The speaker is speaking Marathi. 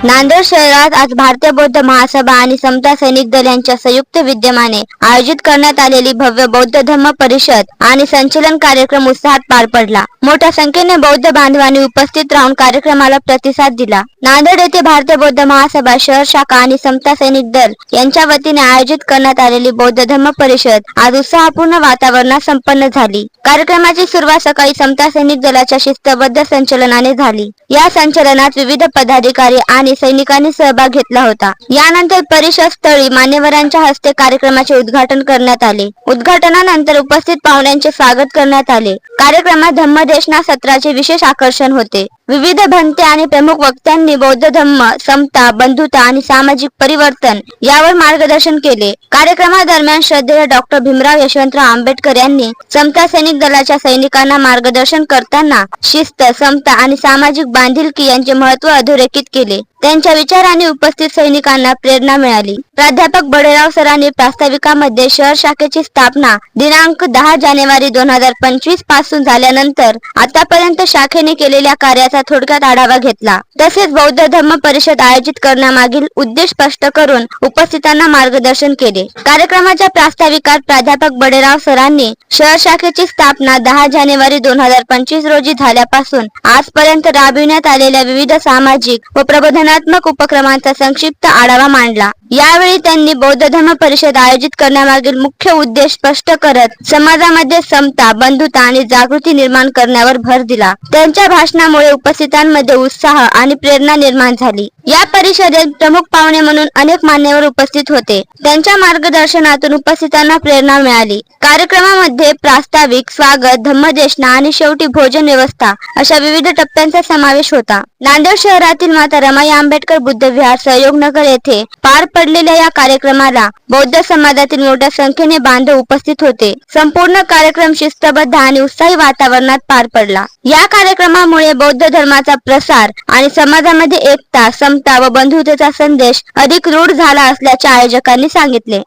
नांदेड शहरात आज भारतीय बौद्ध महासभा आणि समता सैनिक दल यांच्या संयुक्त विद्यमाने आयोजित करण्यात आलेली भव्य बौद्ध धम्म परिषद आणि संचलन कार्यक्रम उत्साहात पार पडला. मोठ्या संख्येने बौद्ध बांधवांनी उपस्थित राहून कार्यक्रमाला प्रतिसाद दिला. नांदेड येथे भारतीय बौद्ध महासभा शहर शाखा आणि समता सैनिक दल यांच्या वतीने आयोजित करण्यात आलेली बौद्ध धम्म परिषद आज उत्साहपूर्ण वातावरणात संपन्न झाली. कार्यक्रमाची सुरुवात सकाळी समता सैनिक दलाच्या शिस्तबद्ध संचलनाने झाली. या संचलनात विविध पदाधिकारी आणि सैनिकांनी सहभाग घेतला होता. यानंतर परिषद स्थळी मान्यवरांच्या हस्ते कार्यक्रमाचे उद्घाटन करण्यात आले. उद्घाटनानंतर उपस्थित पाहुण्यांचे स्वागत करण्यात आले. कार्यक्रमात धम्मदेशना सत्राचे विशेष आकर्षण होते. विविध भंते आणि प्रमुख वक्त्यांनी बौद्ध धम्म, समता, बंधुता आणि सामाजिक परिवर्तन यावर मार्गदर्शन केले. कार्यक्रमादरम्यान श्रद्धेय डॉक्टर भीमराव यशवंतराव आंबेडकर यांनी समता सैनिक दलाच्या सैनिकांना मार्गदर्शन करताना शिस्त, समता आणि सामाजिक बांधिलकी यांचे महत्त्व अधोरेखित केले. त्यांच्या विचारांनी उपस्थित सैनिकांना प्रेरणा मिळाली. प्राध्यापक बडेराव सरांनी प्रास्ताविकामध्ये शहर शाखेची स्थापना दिनांक 10 जानेवारी 2025 पासून झाल्यानंतर आतापर्यंत शाखेने केलेल्या कार्याचा थोडक्यात आढावा घेतला. तसेच बौद्ध धम्म परिषद आयोजित करण्यामागील उद्देश स्पष्ट करून उपस्थितांना मार्गदर्शन केले. कार्यक्रमाच्या प्रास्ताविकात प्राध्यापक बडेराव सरांनी शहर शाखेची स्थापना 10 जानेवारी 2025 रोजी झाल्यापासून आजपर्यंत राबविण्यात आलेल्या विविध सामाजिक व प्रबोधनात्मक उपक्रमांचा संक्षिप्त आढावा मांडला. यावेळी त्यांनी बौद्ध धम्म परिषद आयोजित करण्यामागील मुख्य उद्देश स्पष्ट करत समाजामध्ये समता, बंधुता आणि जागृती निर्माण करण्यावर भर दिला. त्यांच्या भाषणामुळे उपस्थितांमध्ये उत्साह आणि प्रेरणा निर्माण झाली. या परिषदेत प्रमुख पाहुणे म्हणून अनेक मान्यवर उपस्थित होते. त्यांच्या मार्गदर्शनातून उपस्थितांना प्रेरणा मिळाली. कार्यक्रमामध्ये प्रास्ताविक, स्वागत, धम्मदेशना आणि शेवटी भोजन व्यवस्था अशा विविध टप्प्यांचा समावेश होता. नांदेड शहरातील माता रमाई आंबेडकर बुद्ध विहार, सहयोगनगर येथे पार पडलेल्या या कार्यक्रमाला बौद्ध समाजातील मोठ्या संख्येने बांधव उपस्थित होते. संपूर्ण कार्यक्रम शिस्तबद्ध आणि उत्साही वातावरणात पार पडला. या कार्यक्रमामुळे बौद्ध धर्माचा प्रसार आणि समाजामध्ये एकता, समता व बंधुतेचा संदेश अधिक रूढ झाला असल्याचे आयोजकांनी सांगितले.